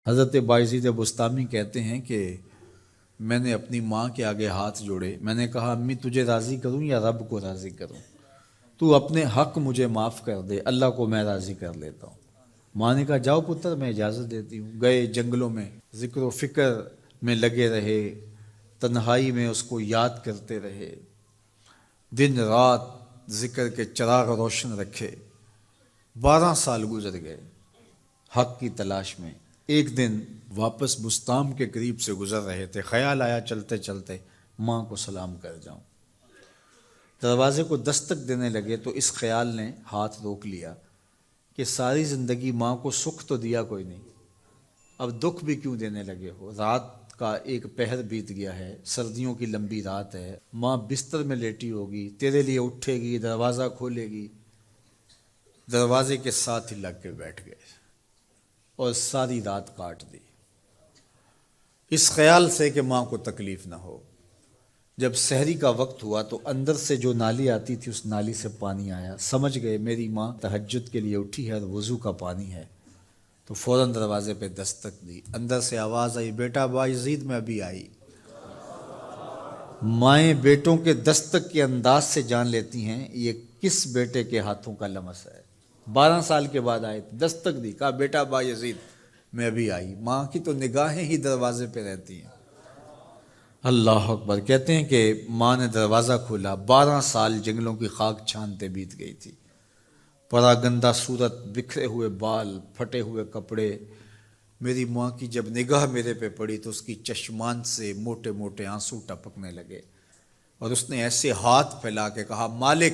حضرت بایزید بستامی کہتے ہیں کہ میں نے اپنی ماں کے آگے ہاتھ جوڑے، میں نے کہا امی تجھے راضی کروں یا رب کو راضی کروں؟ تو اپنے حق مجھے معاف کر دے، اللہ کو میں راضی کر لیتا ہوں۔ ماں نے کہا جاؤ پتر میں اجازت دیتی ہوں۔ گئے جنگلوں میں ذکر و فکر میں لگے رہے، تنہائی میں اس کو یاد کرتے رہے، دن رات ذکر کے چراغ روشن رکھے۔ 12 سال گزر گئے حق کی تلاش میں۔ ایک دن واپس بستام کے قریب سے گزر رہے تھے، خیال آیا چلتے چلتے ماں کو سلام کر جاؤں۔ دروازے کو دستک دینے لگے تو اس خیال نے ہاتھ روک لیا کہ ساری زندگی ماں کو سکھ تو دیا کوئی نہیں، اب دکھ بھی کیوں دینے لگے ہو؟ رات کا ایک پہر بیت گیا ہے، سردیوں کی لمبی رات ہے، ماں بستر میں لیٹی ہوگی، تیرے لیے اٹھے گی، دروازہ کھولے گی۔ دروازے کے ساتھ ہی لگ کے بیٹھ گئے اور ساری رات کاٹ دی، اس خیال سے کہ ماں کو تکلیف نہ ہو۔ جب سحری کا وقت ہوا تو اندر سے جو نالی آتی تھی اس نالی سے پانی آیا، سمجھ گئے میری ماں تہجد کے لیے اٹھی ہے اور وضو کا پانی ہے، تو فوراً دروازے پہ دستک دی۔ اندر سے آواز آئی بیٹا بایزید میں ابھی آئی۔ مائیں بیٹوں کے دستک کے انداز سے جان لیتی ہیں یہ کس بیٹے کے ہاتھوں کا لمس ہے۔ 12 سال کے بعد آئے، دستک دی، کہا بیٹا بایزید میں ابھی آئی۔ ماں کی تو نگاہیں ہی دروازے پہ رہتی ہیں۔ اللہ اکبر۔ کہتے ہیں کہ ماں نے دروازہ کھولا، 12 سال جنگلوں کی خاک چھانتے بیت گئی تھی، پراگندہ صورت، بکھرے ہوئے بال، پھٹے ہوئے کپڑے۔ میری ماں کی جب نگاہ میرے پہ پڑی تو اس کی چشمان سے موٹے موٹے آنسو ٹپکنے لگے، اور اس نے ایسے ہاتھ پھیلا کے کہا مالک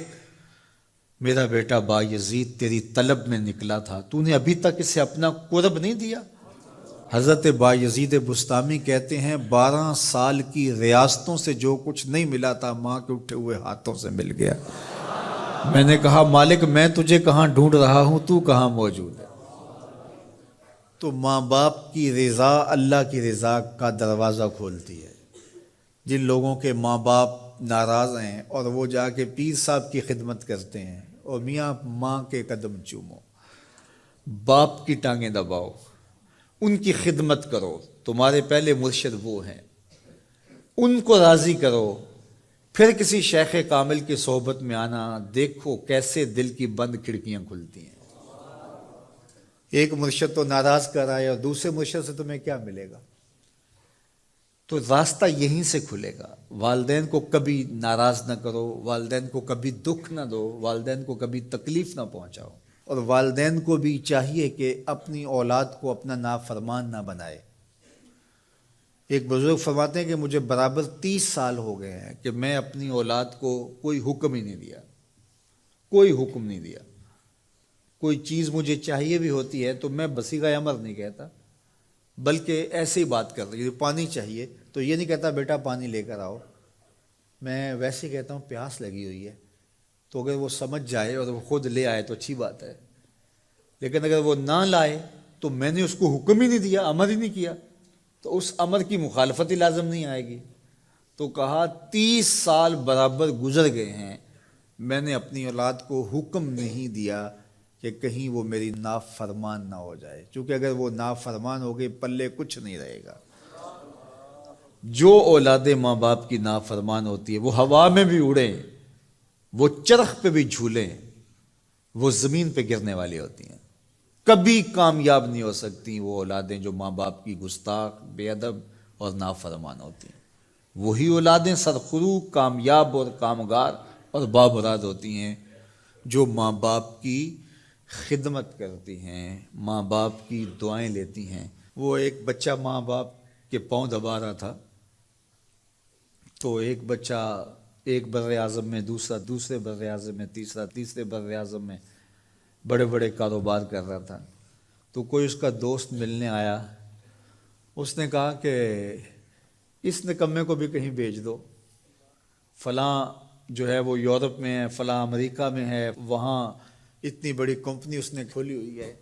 میرا بیٹا بایزید تیری طلب میں نکلا تھا، تو نے ابھی تک اسے اپنا قرب نہیں دیا۔ حضرت بایزید بستامی کہتے ہیں 12 سال کی ریاستوں سے جو کچھ نہیں ملا تھا ماں کے اٹھے ہوئے ہاتھوں سے مل گیا۔ میں نے کہا مالک میں تجھے کہاں ڈھونڈ رہا ہوں، تو کہاں موجود ہے؟ تو ماں باپ کی رضا اللہ کی رضا کا دروازہ کھولتی ہے۔ جن لوگوں کے ماں باپ ناراض ہیں اور وہ جا کے پیر صاحب کی خدمت کرتے ہیں، اور میاں ماں کے قدم چومو، باپ کی ٹانگیں دباؤ، ان کی خدمت کرو، تمہارے پہلے مرشد وہ ہیں، ان کو راضی کرو، پھر کسی شیخ کامل کی صحبت میں آنا، دیکھو کیسے دل کی بند کھڑکیاں کھلتی ہیں۔ ایک مرشد تو ناراض کر رہا ہے اور دوسرے مرشد سے تمہیں کیا ملے گا؟ تو راستہ یہیں سے کھلے گا۔ والدین کو کبھی ناراض نہ کرو، والدین کو کبھی دکھ نہ دو، والدین کو کبھی تکلیف نہ پہنچاؤ، اور والدین کو بھی چاہیے کہ اپنی اولاد کو اپنا نافرمان نہ بنائے۔ ایک بزرگ فرماتے ہیں کہ مجھے برابر 30 سال ہو گئے ہیں کہ میں اپنی اولاد کو کوئی حکم ہی نہیں دیا، کوئی حکم نہیں دیا۔ کوئی چیز مجھے چاہیے بھی ہوتی ہے تو میں بصیغہ امر نہیں کہتا، بلکہ ایسے ہی بات کر رہی ہوں۔ پانی چاہیے تو یہ نہیں کہتا بیٹا پانی لے کر آؤ، میں ویسے کہتا ہوں پیاس لگی ہوئی ہے، تو اگر وہ سمجھ جائے اور وہ خود لے آئے تو اچھی بات ہے، لیکن اگر وہ نہ لائے تو میں نے اس کو حکم ہی نہیں دیا، امر ہی نہیں کیا، تو اس امر کی مخالفت ہی لازم نہیں آئے گی۔ تو کہا 30 سال برابر گزر گئے ہیں، میں نے اپنی اولاد کو حکم نہیں دیا کہ کہیں وہ میری نافرمان نہ ہو جائے، چونکہ اگر وہ نافرمان ہو گئی پلے کچھ نہیں رہے گا۔ جو اولادیں ماں باپ کی نافرمان ہوتی ہے وہ ہوا میں بھی اڑیں، وہ چرخ پہ بھی جھولیں، وہ زمین پہ گرنے والی ہوتی ہیں، کبھی کامیاب نہیں ہو سکتی وہ اولادیں جو ماں باپ کی گستاخ، بے ادب اور نافرمان ہوتی ہیں۔ وہی اولادیں سرخرو، کامیاب اور کامگار اور بامراد ہوتی ہیں جو ماں باپ کی خدمت کرتی ہیں، ماں باپ کی دعائیں لیتی ہیں۔ وہ ایک بچہ ماں باپ کے پاؤں دبا رہا تھا، تو ایک بچہ ایک بر اعظم میں، دوسرا دوسرے بر اعظم میں، تیسرا تیسرے بر اعظم میں بڑے بڑے کاروبار کر رہا تھا۔ تو کوئی اس کا دوست ملنے آیا، اس نے کہا کہ اس نکمے کو بھی کہیں بھیج دو، فلاں جو ہے وہ یورپ میں ہے، فلاں امریکہ میں ہے، وہاں اتنی بڑی کمپنی اس نے کھولی ہوئی ہے،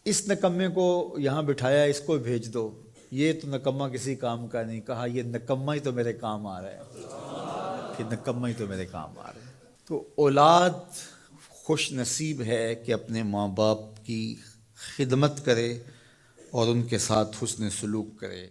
اس نکمے کو یہاں بٹھایا، اس کو بھیج دو، یہ تو نکمہ کسی کام کا نہیں۔ کہا یہ نکمہ ہی تو میرے کام آ رہا ہے، کہ نکمہ ہی تو میرے کام آ رہا ہے۔ تو اولاد خوش نصیب ہے کہ اپنے ماں باپ کی خدمت کرے اور ان کے ساتھ حسن سلوک کرے۔